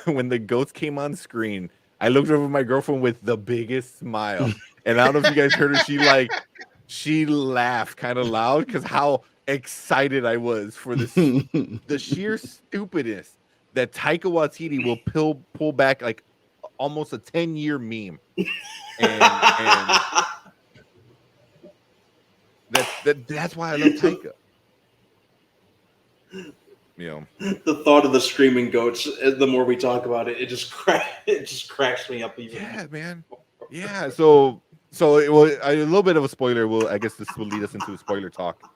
when the goats came on screen, I looked over at my girlfriend with the biggest smile. And I don't know if you guys heard her. She laughed kind of loud because how excited I was for this, the sheer stupidness that Taika Waititi will pull back like almost a 10-year meme. And that's why I love Taika. You know, the thought of the screaming goats. The more we talk about it, it just cracks me up even. yeah, man. Yeah, so a little bit of a spoiler. I guess this will lead us into a spoiler talk.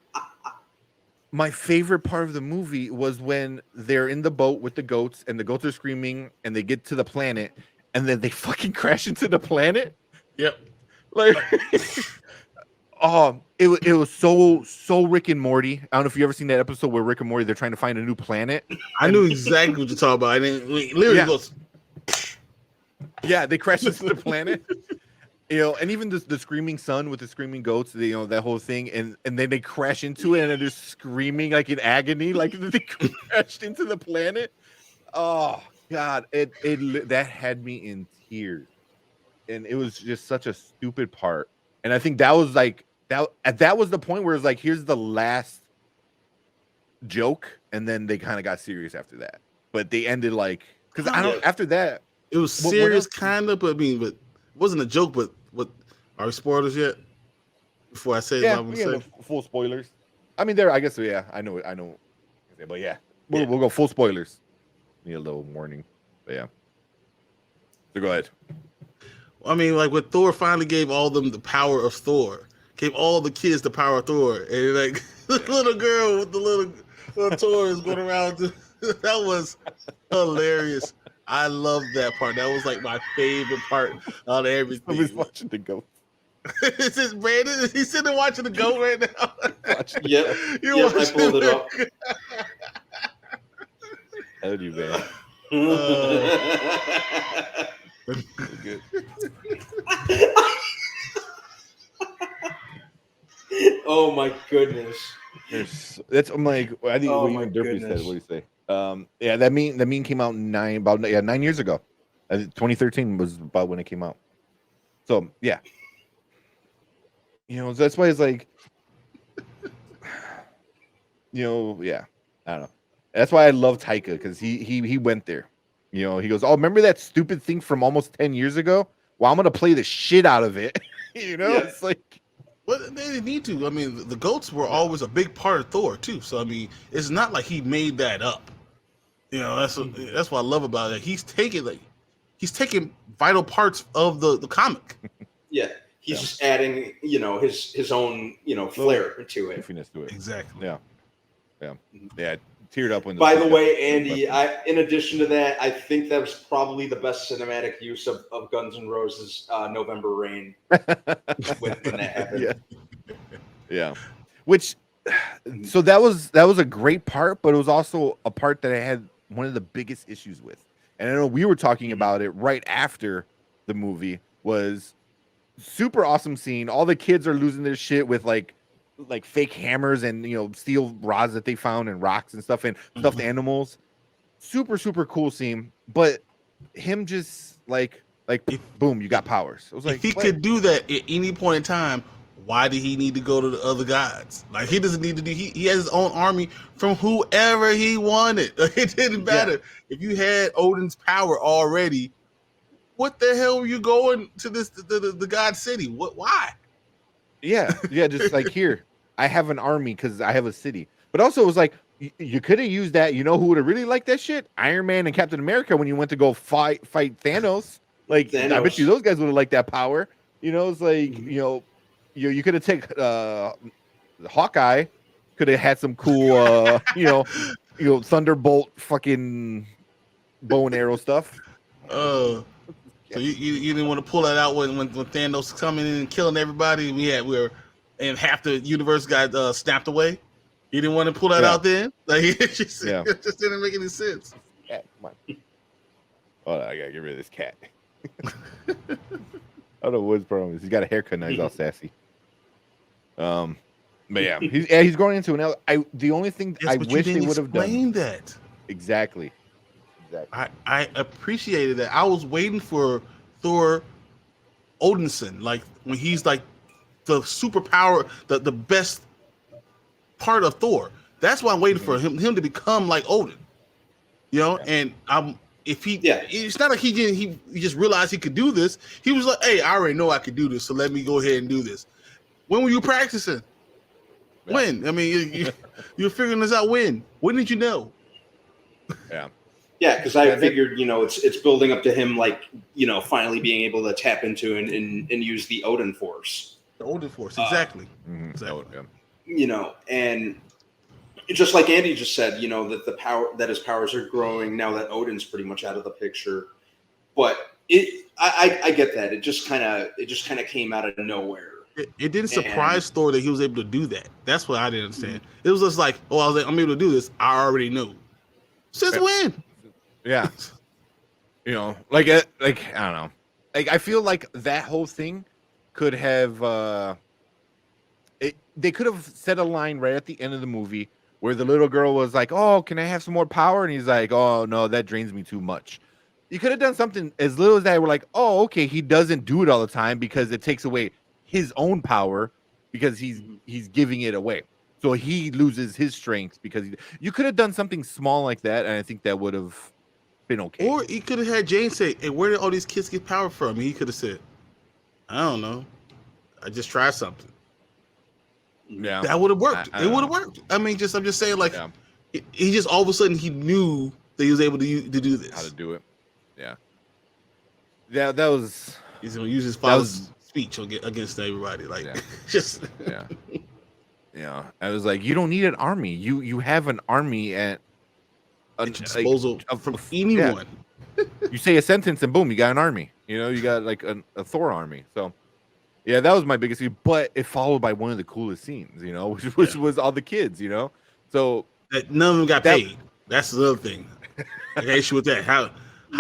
My favorite part of the movie was when they're in the boat with the goats, and the goats are screaming, and they get to the planet, and then they fucking crash into the planet. Yep. Like, oh, it was so Rick and Morty. I don't know if you ever seen that episode where Rick and Morty they're trying to find a new planet. I knew exactly what you're talking about. I didn't literally goes. Yeah, they crash into the planet. You know, and even the screaming sun with the screaming goats, you know, that whole thing, and then they crash into it, and they're just screaming like in agony, like they crashed into the planet. Oh God, it that had me in tears, and it was just such a stupid part. And I think that was like that was the point where it's like, here's the last joke, and then they kind of got serious after that. But they ended like, because I don't after that. It was serious, kind of, but I mean, but it wasn't a joke. But what are we spoilers yet? Before I say what I'm gonna say, full spoilers. I mean, there. I guess yeah. I know. But yeah, we'll go full spoilers. Need a little warning, but yeah. So go ahead. I mean, like when Thor finally gave all them the power of Thor, gave all the kids the power of Thor, and like the little girl with the little toys going around. That was hilarious. I love that part. That was like my favorite part out of everything. Somebody's watching the goat. Is this Brandon? He's sitting there watching the goat right now. Yep. I pulled it up. How do you, man? Good. Oh my goodness. That's I'm like I think what you and Derpy said. What do you say? Yeah, that meme came out 9 years ago. 2013 was about when it came out. So yeah, you know, that's why it's like, you know, yeah, I don't know. That's why I love Taika, because he went there. You know, he goes, oh, remember that stupid thing from almost 10 years ago? Well, I'm gonna play the shit out of it. You know, it's like. Well, they didn't need to. I mean, the goats were always a big part of Thor too. So I mean, it's not like he made that up. You know, that's what I love about it. He's taking vital parts of the comic. Yeah, he's just adding, you know, his own, you know, flair to it. Exactly. Yeah. Teared up when. By the way, Andy, in addition to that, I think that was probably the best cinematic use of Guns N' Roses' "November Rain" when that happened. Yeah. Which, so that was a great part, but it was also a part that I had one of the biggest issues with. And I know we were talking about it right after the movie. Was super awesome scene. All the kids are losing their shit with like fake hammers and, you know, steel rods that they found and rocks and stuff and stuffed animals. Super cool scene. But him just like boom, you got powers. It was like, if he could do that at any point in time, why did he need to go to the other gods? Like, he doesn't need to do. He has his own army from whoever he wanted. Like, it didn't matter. Yeah. If you had Odin's power already, what the hell were you going to the god city? What? Why? Yeah, just like, here, I have an army because I have a city. But also, it was like, you could have used that. You know who would have really liked that shit? Iron Man and Captain America when you went to go fight Thanos. Like, Thanos. I bet you those guys would have liked that power. You know, it's like, you know, you could have taken Hawkeye, could have had some cool, you know, Thunderbolt fucking bow and arrow stuff. So you didn't want to pull that out when Thanos coming in and killing everybody. We were and half the universe got snapped away. You didn't want to pull that out then. Like, it just didn't make any sense. Cat, come on. Oh, I gotta get rid of this cat. I don't know what his problem is. He's got a haircut now. He's all sassy. But yeah, he's growing into it now. The only thing I wish they would have done that exactly. Exactly. I appreciated that. I was waiting for Thor Odinson, like when he's like the superpower, the best part of Thor. That's why I'm waiting for him to become like Odin. You know, and if he, it's not like he just realized he could do this. He was like, hey, I already know I could do this, so let me go ahead and do this. When were you practicing? Yeah. When? I mean, you're figuring this out when? When did you know? Yeah. Yeah, because I figured, it's building up to him, like, finally being able to tap into and use the Odin Force. The Odin Force, exactly. Exactly. And just like Andy just said, that his powers are growing now that Odin's pretty much out of the picture. But I get that. It just kind of came out of nowhere. It didn't surprise Thor that he was able to do that. That's what I didn't understand. It was just like, I'm able to do this. I already know. Since when? Yeah. Like I don't know. Like I feel like that whole thing could have they could have set a line right at the end of the movie where the little girl was like, "Oh, can I have some more power?" And he's like, "Oh, no, that drains me too much." You could have done something as little as that. We're like, "Oh, okay, he doesn't do it all the time because it takes away his own power because he's giving it away. So he loses his strength because you could have done something small like that, and I think that would have been okay. Or he could have had Jane say, "Hey, where did all these kids get power from?" And he could have said, "I don't know. I just tried something." Yeah, that would have worked. It would have worked. I mean, I'm just saying, like, he just all of a sudden he knew that he was able to do this. How to do it? Yeah. Yeah, that was. He's gonna use his father's speech against everybody. Like, just yeah. I was like, you don't need an army. You have an army at disposal from anyone. Yeah. You say a sentence and boom, you got an army. You got like a Thor army. So. Yeah, that was my biggest scene, but it followed by one of the coolest scenes, which was all the kids, So that none of them got paid. That's the other thing. I got issue with that. How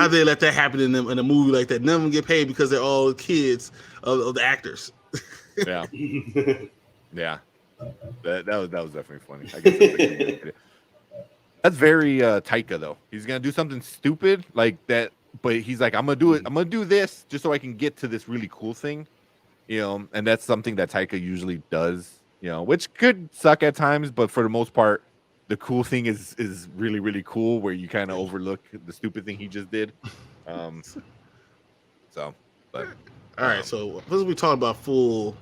they let that happen in a movie like that? None of them get paid because they're all kids of the actors. Yeah, yeah. That was definitely funny. I guess that's very Taika though. He's gonna do something stupid like that, but he's like, I'm gonna do it. I'm gonna do this just so I can get to this really cool thing. And that's something that Taika usually does, which could suck at times, but for the most part, the cool thing is really, really cool where you kind of overlook the stupid thing he just did. All right, so this is we talking about full.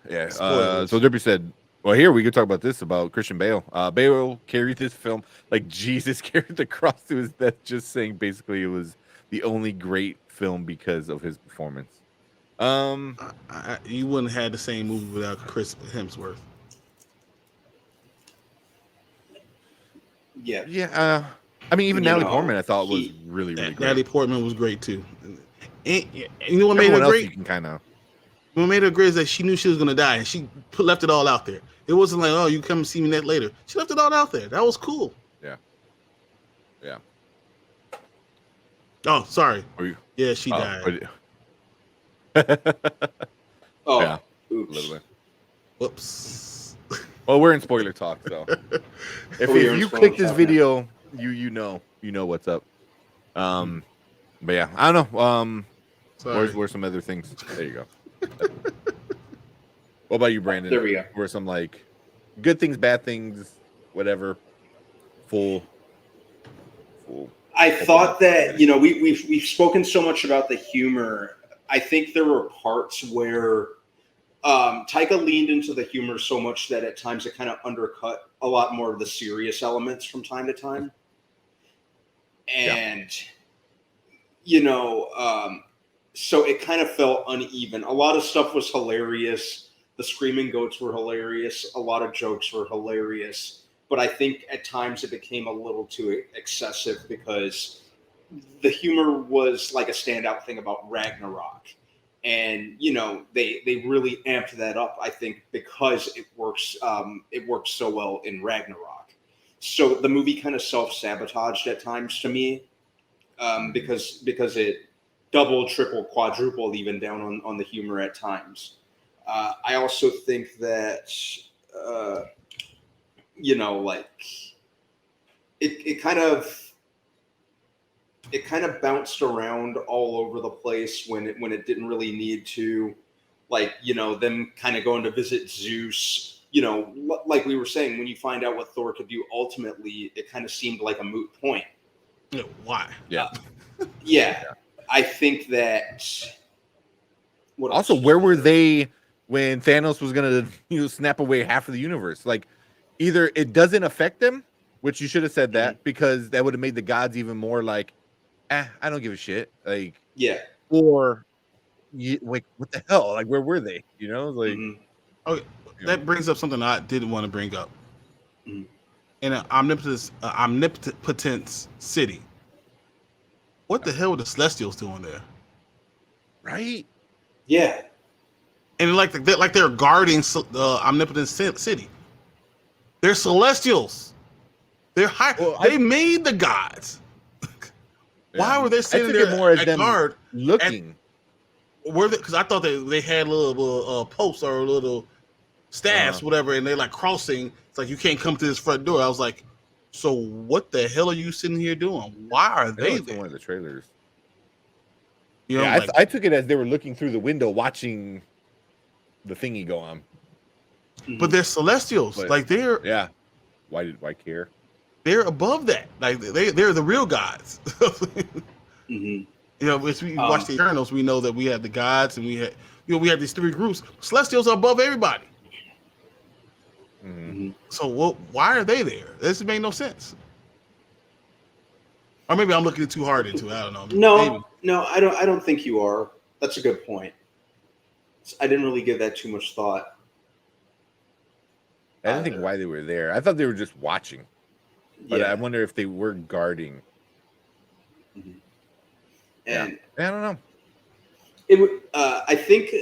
Yeah. So Derby said, well, here we could talk about this about Christian Bale. Bale carried this film like Jesus carried the cross to his death, just saying basically it was the only great film because of his performance. You wouldn't have had the same movie without Chris Hemsworth. Yeah. Yeah. I mean, even Natalie Portman, I thought was really, really great. Natalie Portman was great too. And you know what made her great? You can kind of. What made her great is that she knew she was gonna die, and she left it all out there. It wasn't like, oh, you come and see me later. She left it all out there. That was cool. Yeah. Yeah. Oh, sorry. Yeah, she died. Oh, yeah. Oops. A little bit. Whoops. Well, we're in spoiler talk, so if you click this video, you know what's up. But yeah, I don't know. Where's some other things? There you go. What about you, Brandon? There we go. Where some like good things, bad things, whatever. Full. I thought that we've spoken so much about the humor. I think there were parts where Taika leaned into the humor so much that at times it kind of undercut a lot more of the serious elements from time to time. And, so it kind of felt uneven. A lot of stuff was hilarious. The screaming goats were hilarious. A lot of jokes were hilarious. But I think at times it became a little too excessive because the humor was like a standout thing about Ragnarok. And, they really amped that up, I think, because it works so well in Ragnarok. So the movie kind of self-sabotaged at times to me because it double, triple, quadrupled even down on the humor at times. I also think that, it kind of it kind of bounced around all over the place when it didn't really need to. Like, them kind of going to visit Zeus. Like we were saying, when you find out what Thor could do ultimately, it kind of seemed like a moot point. Why? Yeah. Yeah. I think that. What Also, else? where were they when Thanos was gonna snap away half of the universe? Like, either it doesn't affect them, which you should have said that because that would have made the gods even more like, I don't give a shit. Like, Yeah. or like, what the hell? Like, where were they? Like, Okay, that brings up something I didn't want to bring up. Mhm. In an omnipotent city, what the hell were the Celestials doing there? right? Yeah. And they're guarding the omnipotent city. They're Celestials. They're high. Well, they made the gods. Why were they sitting there more as at them guard? looking? Were they? Because I thought they had little posts or little staffs, whatever, and they're like crossing. It's like you can't come to this front door. I was like, so what the hell are you sitting here doing? Why are they there? One of the trailers. Yeah, I took it as they were looking through the window, watching the thingy go on. But they're Celestials. Like they're Why care? They're above that. Like they're the real gods. As we watch the Eternals, we know that we have the gods, and we have these three groups. Celestials are above everybody. So why are they there? This made no sense. Or maybe I'm looking too hard into it. I don't know. No, I don't think you are. That's a good point. I didn't really give that too much thought. I didn't think why they were there. I thought they were just watching. But I wonder if they were guarding. And I don't know. It would. I think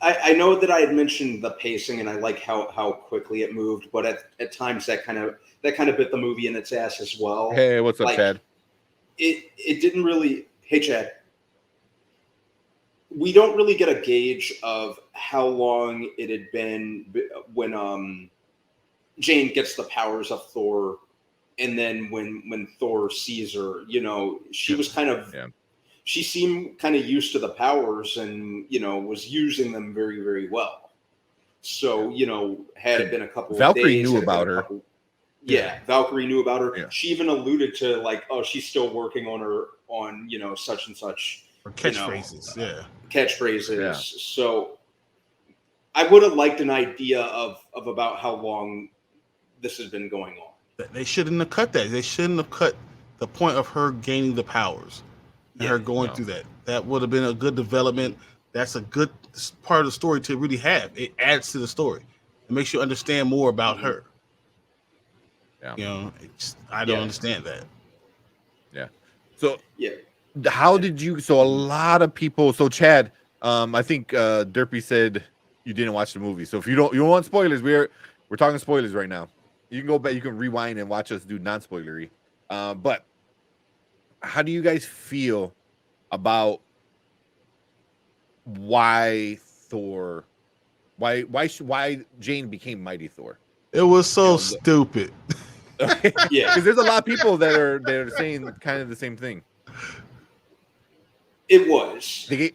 I know that I had mentioned the pacing, and I like how quickly it moved. But at times that kind of bit the movie in its ass as well. Hey, what's up, Chad? It didn't really. Hey, Chad. We don't really get a gauge of how long it had been when Jane gets the powers of Thor, and then when Thor sees her, she was kind of. Yeah. She seemed kind of used to the powers and, was using them very, very well. So, had it been a couple Valkyrie of days. Valkyrie knew about her. Valkyrie knew about her. Yeah. She even alluded to like, oh, she's still working on such and such. Or catchphrases, Catchphrases. Yeah. So I would have liked an idea of about how long this has been going on. They shouldn't have cut that. They shouldn't have cut the point of her gaining the powers. And her going through that. That would have been a good development. That's a good part of the story to really have. It adds to the story. It makes you understand more about her. Yeah. I don't understand that. Yeah. So how did you? So a lot of people. So Chad, I think Derpy said you didn't watch the movie. So if you don't want spoilers, we're talking spoilers right now. You can go back. You can rewind and watch us do non-spoilery. But how do you guys feel about why Jane became Mighty Thor? It was so stupid. Because there's a lot of people that are saying kind of the same thing. It was. They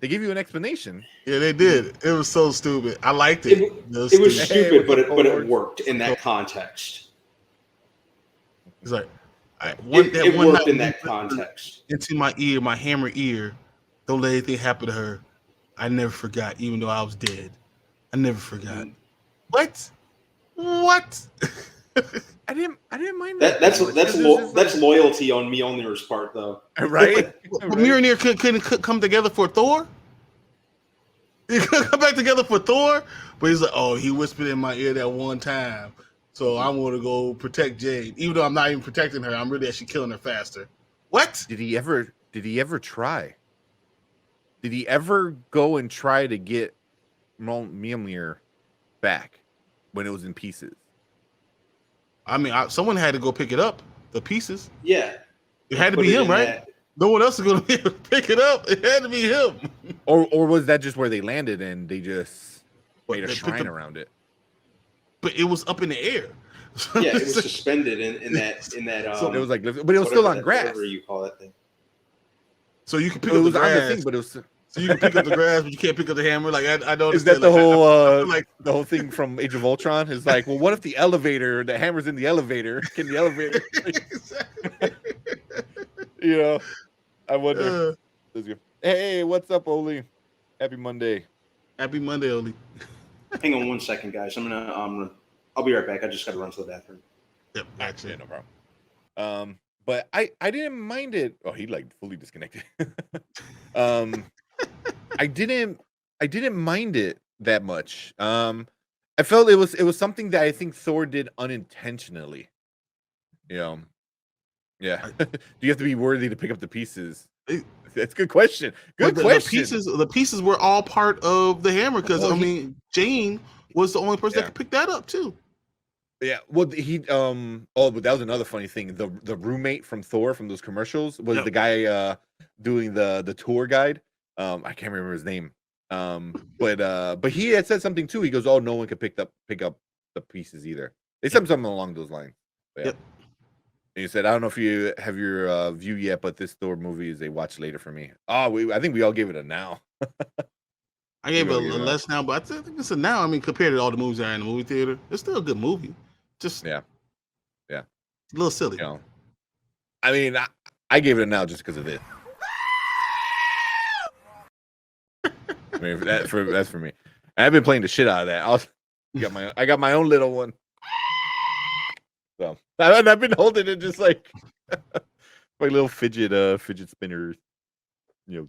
gave you an explanation. Yeah, they did. It was so stupid. I liked it. It was stupid, but it worked in that context. It's like. It worked in that context. Into my ear, my hammer ear. Don't let anything happen to her. I never forgot, even though I was dead. I never forgot. What? I didn't mind that. That's loyalty on Mjolnir's part, though. Right? But Mjolnir couldn't come together for Thor. He couldn't come back together for Thor. But he's like, oh, he whispered in my ear that one time. So I'm going to go protect Jade, even though I'm not even protecting her. I'm really actually killing her faster. What? Did he ever try? Did he ever go and try to get Mjolnir back when it was in pieces? I mean, someone had to go pick it up, the pieces. Yeah. It had to be him, right? No one else is going to pick it up. It had to be him. Or was that just where they landed and they just made a shrine around it? But it was up in the air. Yeah, it was suspended in that. So it was like, but it was still on grass. Whatever you call that thing. So you can pick It up the was on the grass. thing, but it was. So you can pick up the grass, but you can't pick up the hammer. Like I don't. Is that understand. the Like, whole I feel like the whole thing from Age of Ultron? Is like, well, what if the hammer's in the elevator? Can the elevator? You know, I wonder. Hey, what's up, Oli? Happy Monday. Happy Monday, Oli. Hang on 1 second, guys. I'll be right back. I just got to run to the bathroom. Yep, actually, no problem. But I didn't mind it. Oh, he like fully disconnected. I didn't mind it that much. I felt it was something that I think Thor did unintentionally. You know, yeah. Do you have to be worthy to pick up the pieces? That's a good question. Good question. The pieces were all part of the hammer because Jane was the only person that could pick that up too. Yeah, well, but that was another funny thing. The roommate from Thor from those commercials was the guy doing the tour guide. I can't remember his name. But he had said something too. He goes, "Oh, no one could pick up the pieces either." They said something along those lines. But yeah. And he said, "I don't know if you have your view yet, but this Thor movie is a watch later for me." Oh, I think we all gave it a now. I gave it a less now, but I think it's a now. I mean, compared to all the movies that are in the movie theater, it's still a good movie. Just yeah, a little silly. You know, I mean, I gave it a now just because of it. I mean, that's for me. I've been playing the shit out of that. I got my own little one. So I've been holding it just like my little fidget spinner,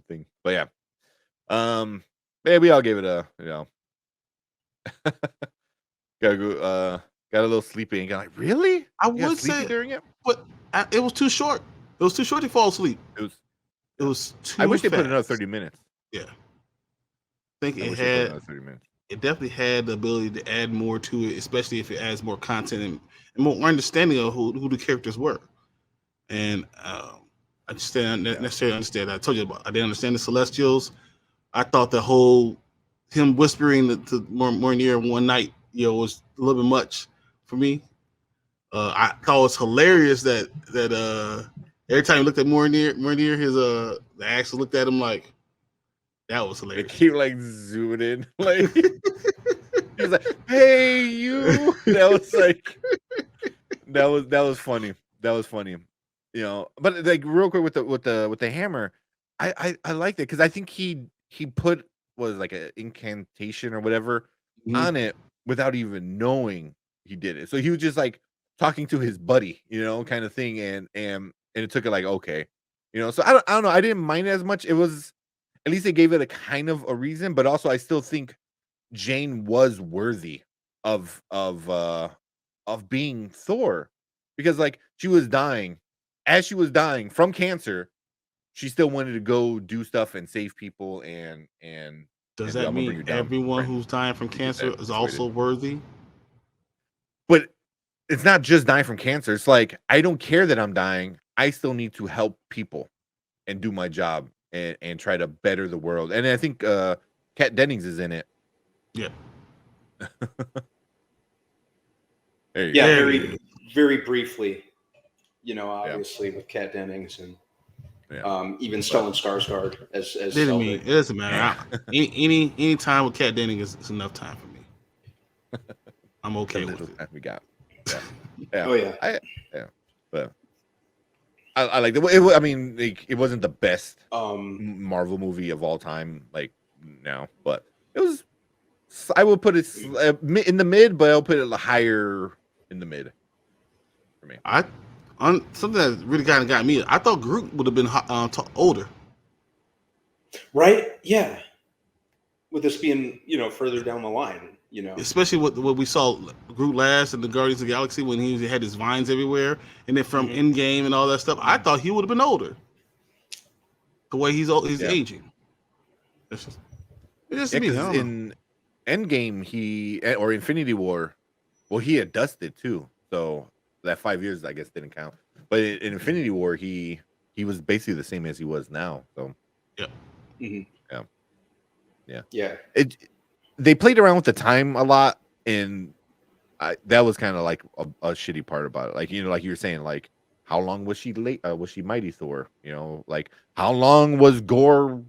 thing. But yeah, maybe I'll give it a gotta go. Got a little sleepy and got like, really? I would say during it, but it was too short. It was too short to fall asleep. It was too. I wish fast. they put another 30 minutes. Yeah, I think it definitely had the ability to add more to it, especially if it adds more content and more understanding of who the characters were. And I just didn't necessarily understand. I told you I didn't understand the Celestials. I thought the whole him whispering to Mjolnir one night, was a little bit much for me. I thought it was hilarious that every time he looked at Mjolnir, his the actors looked at him like that was hilarious. They keep like zooming in, like he was like, "Hey, you!" That was like that was funny. That was funny, But like real quick with the hammer, I liked it because I think he put like an incantation or whatever on it without even knowing he did it. So he was just like talking to his buddy, kind of thing, and it took it like okay, So I don't know. I didn't mind it as much. It was at least they gave it a kind of a reason, but also I still think Jane was worthy of being Thor because like she was dying. As she was dying from cancer, she still wanted to go do stuff and save people and does that mean everyone who's dying from cancer is also worthy? But it's not just dying from cancer. It's like I don't care that I'm dying. I still need to help people and do my job and try to better the world. And I think Kat Dennings is in it. Yeah. Very, very briefly, obviously with Kat Dennings and even Stellan Skarsgård as it doesn't matter. Any time with Kat Dennings is enough time for me. I'm okay with it. We got. Yeah. Oh yeah. But I like it. I mean, like, it wasn't the best Marvel movie of all time, like now, but it was. I will put it in the mid, but I'll put it higher in the mid for me. Something that really kind of got me. I thought Groot would have been older. Right? Yeah. With this being, further down the line, Especially what we saw Groot last in the Guardians of the Galaxy when he had his vines everywhere, and then from Endgame and all that stuff. I thought he would have been older. The way he's aging. It's just me. In Endgame, or Infinity War, well, he had dusted too. So that 5 years, I guess, didn't count. But in Infinity War, he was basically the same as he was now. So yeah. Mm-hmm. Yeah. They played around with the time a lot, and that was kind of like a shitty part about it. Like, like you were saying, like, how long was she late? Was she Mighty Thor? Like, how long was Gore?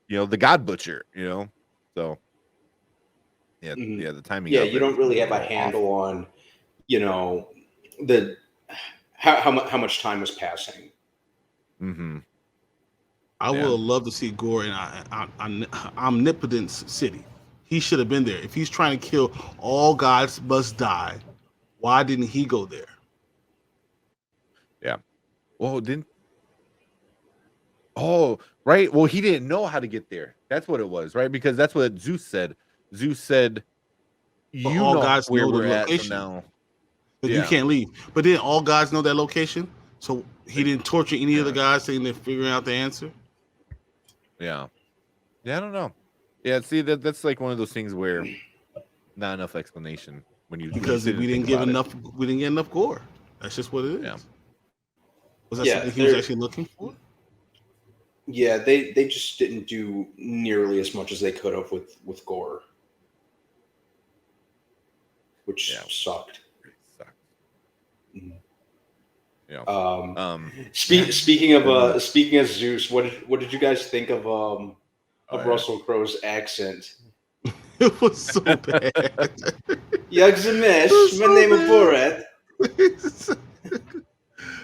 The God Butcher. So the timing. Yeah, of you it don't is really have a off. handle on, the how much time was passing. Mm-hmm. I would love to see Gore in Omnipotence City. He should have been there. If he's trying to kill all gods must die, why didn't he go there? Yeah. Well, Oh, right. Well, he didn't know how to get there. That's what it was, right? Because that's what Zeus said. Zeus said, But "You all know gods where know the we're at." So location. now, But you can't leave. But then all gods know that location, so he didn't torture any of the Yeah. gods saying they're figuring out the answer. Yeah. I don't know. Yeah, see that's like one of those things where not enough explanation Because sit we and didn't think give about it. enough. We didn't get enough Gore. That's just what it is. Yeah. Was that something he was actually looking for? Yeah, they just didn't do nearly as much as they could have with Gore, which sucked. It sucked. Mhm. Yeah. Speaking of Zeus, what did you guys think of Russell Crowe's accent? It was so bad. Yagzamesh, my name is Borat.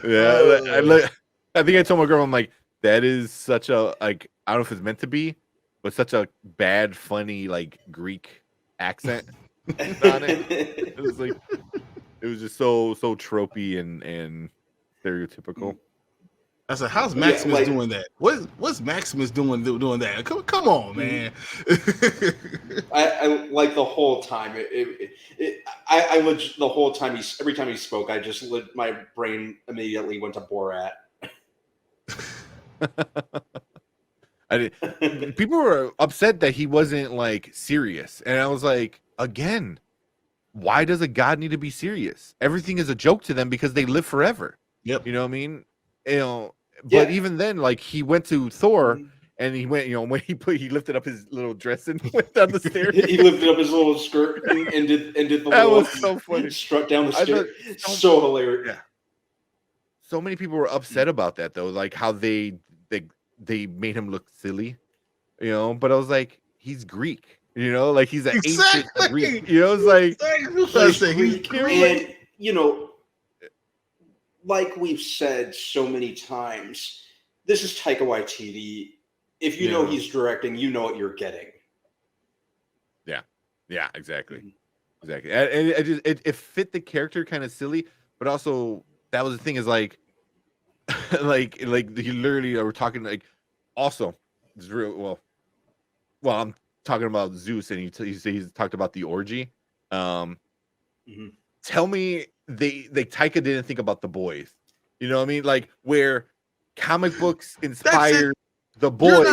Yeah, I think I told my girl, I'm like, that is such a, like, I don't know if it's meant to be, but such a bad, funny, like, Greek accent on it. It was like, it was just so tropey and stereotypical. I said, "How's Maximus doing that? What's Maximus doing that? Come on, man!" I like the whole time. I legit the whole time every time he spoke, my brain immediately went to Borat. People were upset that he wasn't like serious, and I was like, again, why does a god need to be serious? Everything is a joke to them because they live forever. Yep. You know what I mean? But even then, like, he went to Thor and he went, when he lifted up his little dress and went down the stairs. He lifted up his little skirt and did the that little was so funny. Strut down the stairs. So hilarious. Yeah. So many people were upset about that though, like how they made him look silly, but I was like, he's Greek, like he's an ancient Greek, it's like Greek. And like we've said so many times, this is Taika Waititi. If you know he's directing, you know what you're getting. Yeah, exactly. And it fit the character kind of silly, but also that was the thing is like like he literally were talking like also it's real well I'm talking about Zeus and he's talked about the orgy. Tell me they Taika didn't think about the boys. You know what I mean? Like where comic books inspired the boys.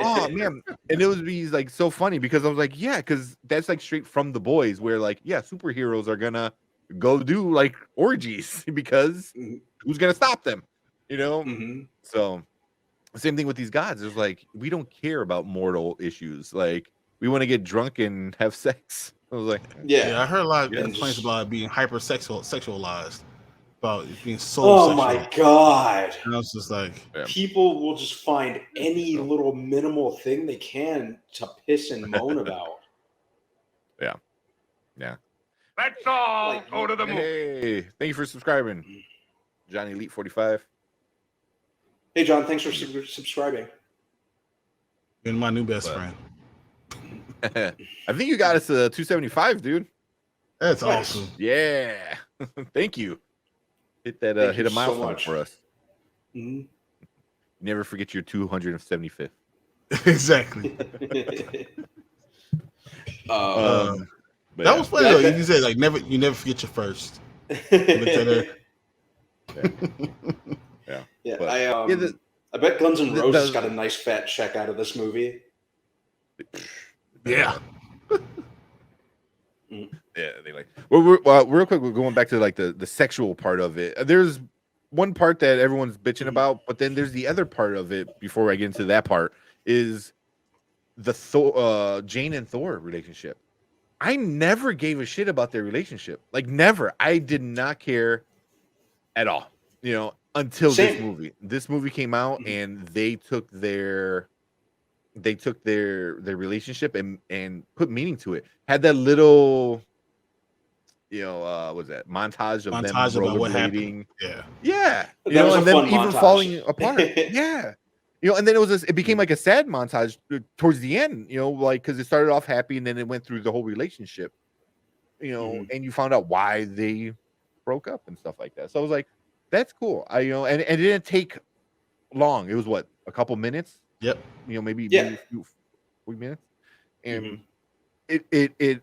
Oh man, and it would be like so funny because I was like, yeah, because that's like straight from the boys, where like superheroes are gonna go do like orgies because who's gonna stop them? So same thing with these gods. It's like we don't care about mortal issues. Like we want to get drunk and have sex. I was like, yeah, I heard a lot of complaints about it being sexualized, about it being so. Oh sexual. My god! And I was just like, people will just find any little minimal thing they can to piss and moan about. Yeah. Let's all go to the moon. Hey, thank you for subscribing, Johnny Elite 45. Hey John, thanks for subscribing. You're my new best friend. I think you got us a 275, dude. That's awesome. Yeah. Thank you. Hit that hit a milestone for us. Never forget your 275th. Exactly. That was funny though. You said like you never forget your first. I bet Guns N' Roses got a nice fat check out of this movie. Yeah. Yeah, they like. Well, real quick, we're going back to like the sexual part of it. There's one part that everyone's bitching about, but then there's the other part of it. Before I get into that part, is the Jane and Thor relationship. I never gave a shit about their relationship. Like never. I did not care at all. Until this movie. This movie came out and they took their relationship and put meaning to it. Had that little was that montage of them about what rollerblading. happened. Yeah. That was and a then fun even montage. falling apart. Yeah. And then it became like a sad montage towards the end, like because it started off happy and then it went through the whole relationship, and you found out why they broke up and stuff like that. So I was like, that's cool. And it didn't take long. It was what, a couple minutes? Yep. Maybe a few minutes. And it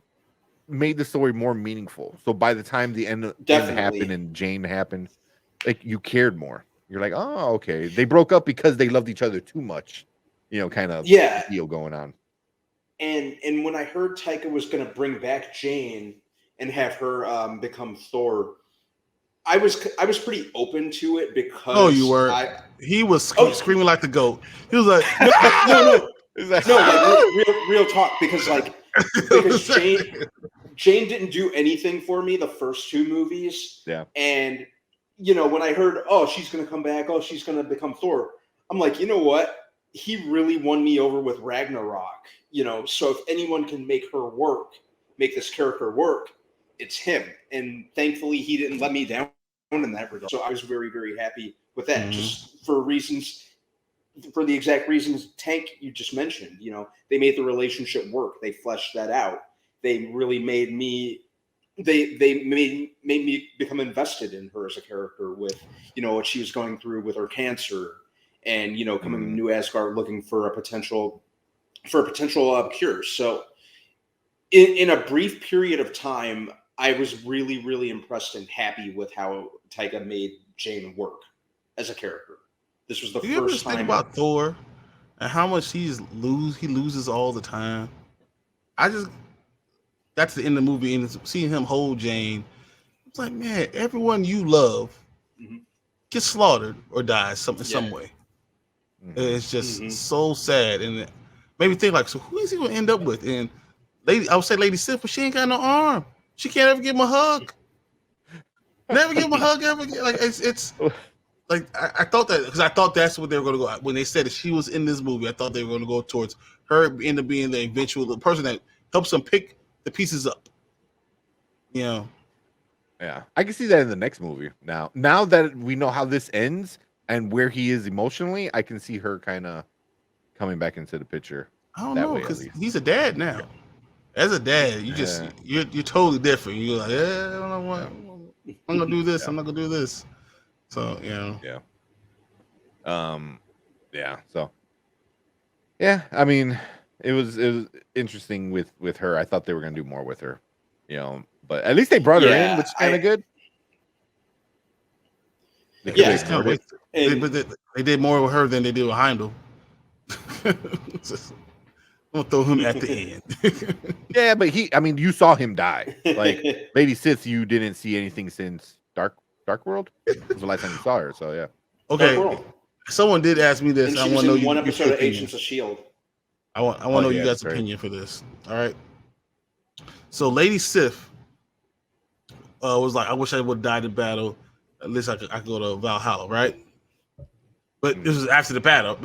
made the story more meaningful. So by the time the end happened and Jane happened, like you cared more. You're like, oh, okay. They broke up because they loved each other too much, kind of deal going on. And when I heard Taika was going to bring back Jane and have her become Thor, I was pretty open to it because. Oh, you were. He was screaming like the goat. He was like, no, real talk because Jane didn't do anything for me the first two movies. Yeah, and. When I heard, she's going to come back, she's going to become Thor, I'm like, you know what? He really won me over with Ragnarok. So if anyone can make this character work, it's him. And thankfully, he didn't let me down in that regard. So I was very, very happy with that. Just for the exact reasons, Tank, you just mentioned. They made the relationship work. They fleshed that out. They really made me. They made me become invested in her as a character with, what she was going through with her cancer and, coming to New Asgard looking for a potential cure. So in a brief period of time, I was really, really impressed and happy with how Taika made Jane work as a character. This was the first time. Think about Thor and how much he loses all the time. That's the end of the movie, and seeing him hold Jane, it's like, man, everyone you love gets slaughtered or dies some way. It's just so sad, and it made me think like, so who is he gonna end up with? And I would say Lady Sif, but she ain't got no arm. She can't ever give him a hug. Never give him a hug ever. Like it's like I thought that because I thought that's what they were gonna go when they said that she was in this movie. I thought they were gonna go towards her end up being the person that helps them pick the pieces up. Yeah, I can see that in the next movie. Now that we know how this ends and where he is emotionally, I can see her kind of coming back into the picture. I don't know because he's a dad now. As a dad, you're totally different. You're like, I don't know what I'm gonna do this. I'm not gonna do this. So So I mean. It was interesting with her. I thought they were gonna do more with her, but at least they brought her in, which is kind of good. They did more with her than they did with Heimdall. I'm gonna throw him at the end. Yeah, but you saw him die. Like Lady Sith, you didn't see anything since Dark World. It was the last time you saw her. So yeah. Okay. Someone did ask me this. And I she want to know one episode of Agents of S.H.I.E.L.D. I want to know you guys' opinion for this. All right. So Lady Sif was like, I wish I would have died in battle. At least I could go to Valhalla, right? But this was after the battle.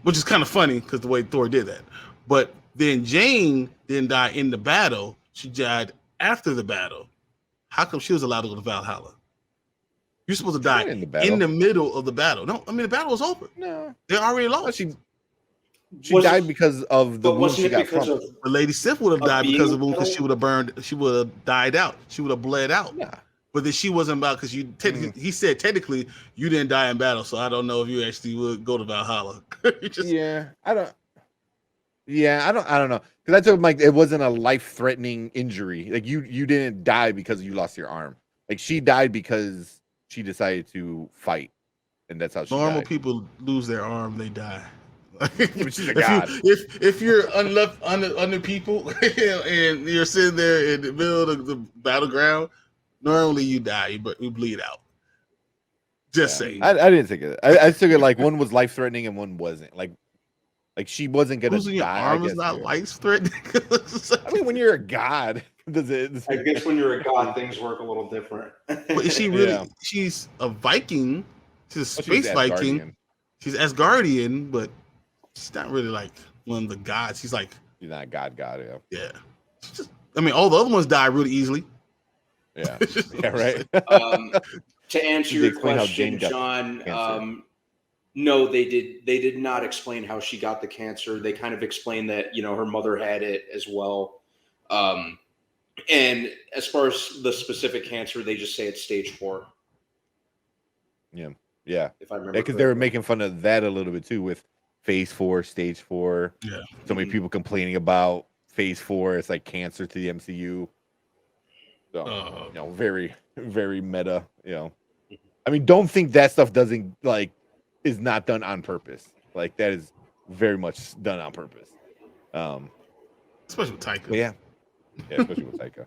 Which is kind of funny because the way Thor did that. But then Jane didn't die in the battle. She died after the battle. How come she was allowed to go to Valhalla? You're supposed to die in the middle of the battle. No, the battle was over. No, they already lost. She died because of the wound she got from. The Lady Sif would have died because of the wound because she would have burned. She would have died out. She would have bled out. Yeah. But then she wasn't about because he said technically you didn't die in battle, so I don't know if you actually would go to Valhalla. I don't know because I told him like it wasn't a life-threatening injury. Like you didn't die because you lost your arm. Like she died because she decided to fight, and that's how she normal died. People lose their arm, they die. She's a god. If you're under people and you're sitting there in the middle of the battleground, normally you die, but you bleed out. Just saying. I didn't think of it. I took it like one was life threatening and one wasn't. Like Like she wasn't gonna Losing your die. arm I is guess. not life threatening. I mean, when you're a god, does it? I guess when you're a god, things work a little different. But is she really? Yeah. She's a Viking. She's a Well, she was space Viking. Asgardian. She's Asgardian, but she's not really like one of the gods. She's like, She's not god, yeah. yeah. She's just, I mean, all the other ones die really easily. Yeah, yeah, right. To answer Did they your explain how question, Jane got John, cancer? no, they did not explain how she got the cancer. They kind of explained that, you know, her mother had it as well. And as far as the specific cancer, they just say it's stage 4. Yeah, if I remember. because they were making fun of that a little bit too with phase 4, stage 4. Yeah. So many people complaining about phase 4. It's like cancer to the MCU. So you know, very, very meta. You know, I mean, don't think that stuff doesn't is not done on purpose. Like that is very much done on purpose. Especially with Taika. Yeah, especially with Taika.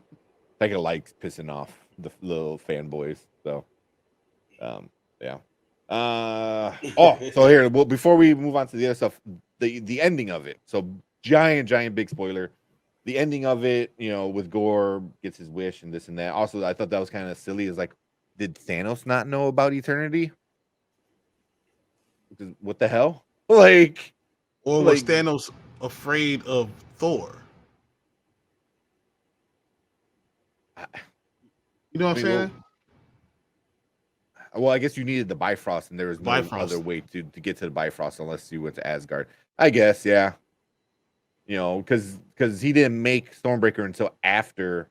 Taika likes pissing off the little fanboys. So, yeah. So here, well, before we move on to the other stuff, the ending of it. So giant big spoiler. The ending of it, you know, with Gore gets his wish and this and that. Also, I thought that was kind of silly. Is like, did Thanos not know about eternity? Because what the hell? Like, Or was Thanos afraid of Thor? You know what I'm saying? Well, I guess you needed the Bifrost, and there was no other way to get to the Bifrost unless you went to Asgard. I guess, yeah. You know, because he didn't make Stormbreaker until after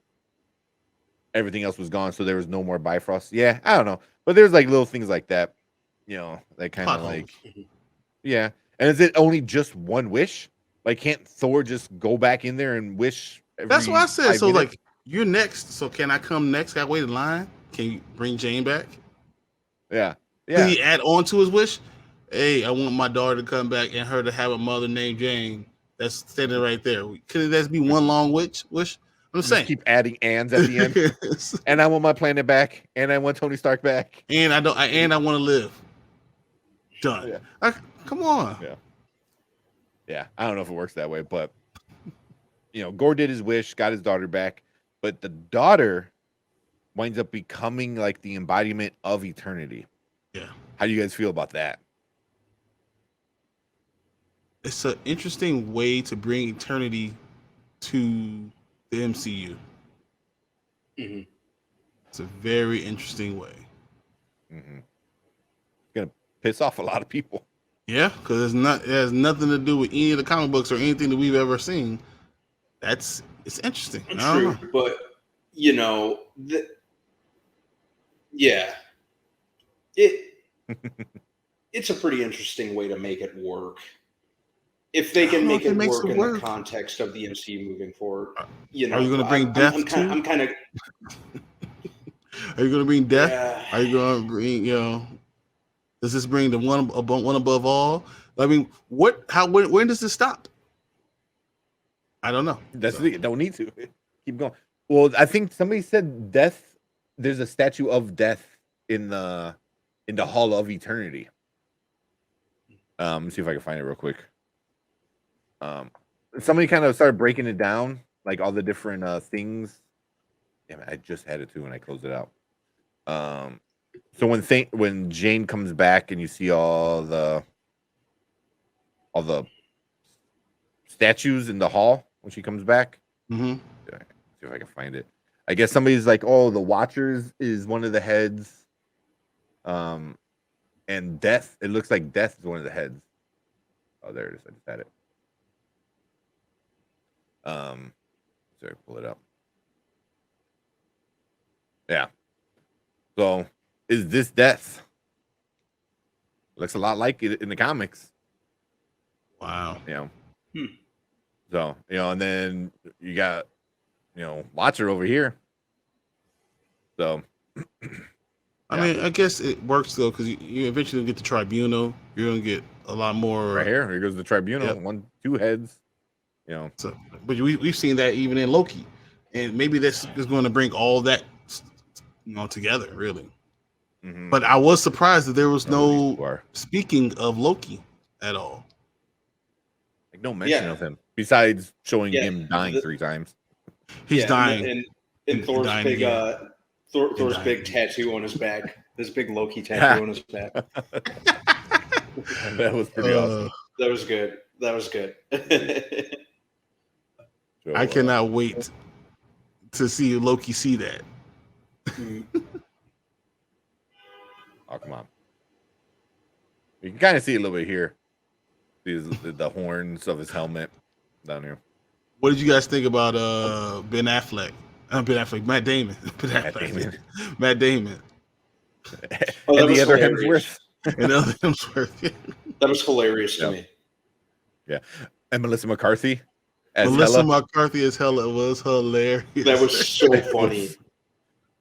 everything else was gone, so there was no more Bifrost. Yeah, I don't know, but there's like little things like that. You know, that kind of like, yeah. And is it only just one wish? Like, can't Thor just go back in there and wish? That's what I said. So, minutes? like, you're next. So, can I come next? Got to wait in line. Can you bring Jane back? Yeah. Can he add on to his wish? Hey, I want my daughter to come back and her to have a mother named Jane. That's standing right there. Couldn't that be one long wish? I'm saying, keep adding ands at the end. And I want my planet back, and I want Tony Stark back, and I want to live. Done. Yeah. Come on. Yeah. I don't know if it works that way, but you know, Gore did his wish, got his daughter back, but the daughter winds up becoming like the embodiment of eternity. Yeah. How do you guys feel about that? It's an interesting way to bring eternity to the MCU. Mm-hmm. It's a very interesting way. Mm-hmm. It's gonna piss off a lot of people. Yeah, because it has nothing to do with any of the comic books or anything that we've ever seen. It's interesting. True, but you know, it's a pretty interesting way to make it work. If they can make it work in the context of the MCU moving forward, you know, are you going to bring death? I'm kind of. Are you going to bring death? Yeah. Are you going to bring? You know, does this bring the one above all? I mean, when does this stop? I don't know. That's the thing. Don't need to keep going. Well, I think somebody said death. There's a statue of death in the Hall of Eternity. Let's see if I can find it real quick. Somebody kind of started breaking it down, like all the different things. Damn it, I just had it too when I closed it out. So when Jane comes back and you see all the statues in the hall when she comes back. Mm-hmm. See if I can find it. I guess somebody's like, oh, the Watchers is one of the heads. And Death, it looks like Death is one of the heads. Oh, there it is. I just had it. Sorry, pull it up. Yeah. So, is this Death? Looks a lot like it in the comics. Wow. You know. So, you know, and then you got, you know, Watcher over here. So, I mean, I guess it works though, because you eventually get the Tribunal. You're gonna get a lot more. Right here goes the Tribunal. Yep. 2 heads. You know. So, but we've seen that even in Loki, and maybe this is going to bring all that, you know, together really. Mm-hmm. But I was surprised that there was no speaking of Loki at all. Like no mention of him besides showing Yeah, him dying 3 times. He's dying. And He's Thor's dying big again. Thor's dying big again. tattoo on his back. This big Loki tattoo on his back. That was pretty awesome. That was good. That was good. So, I cannot wait to see Loki see that. Oh, come on. You can kind of see a little bit here. The horns of his helmet down here. What did you guys think about Ben Affleck? Matt Damon. Matt Damon. Matt Damon. And the other Hemsworth. And other Hemsworth. That was hilarious to me. Yeah. And Melissa McCarthy as Melissa Hela. McCarthy as Hela was hilarious. That was so funny.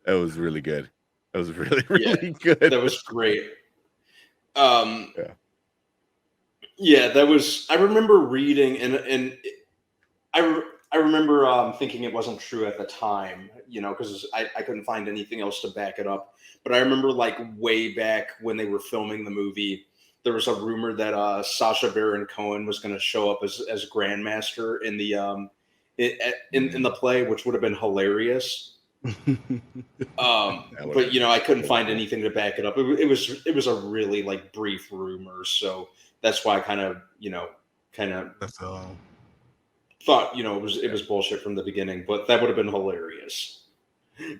That was really good. That was really, really good. That was great. Yeah, that was. I remember reading, and I remember thinking it wasn't true at the time, because I couldn't find anything else to back it up. But I remember, like, way back when they were filming the movie, there was a rumor that Sacha Baron Cohen was going to show up as Grandmaster in the in the play, which would have been hilarious. But I couldn't find anything to back it up. It was a really like brief rumor, so that's why I kind of thought it was bullshit from the beginning. But that would have been hilarious.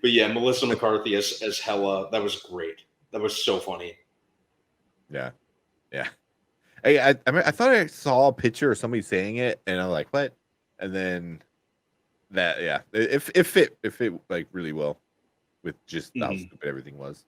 But yeah, Melissa McCarthy as Hela, that was great. That was so funny. Yeah. Hey, I thought I saw a picture of somebody saying it, and I'm like, what? And then that, it fit like really well with just how stupid everything was.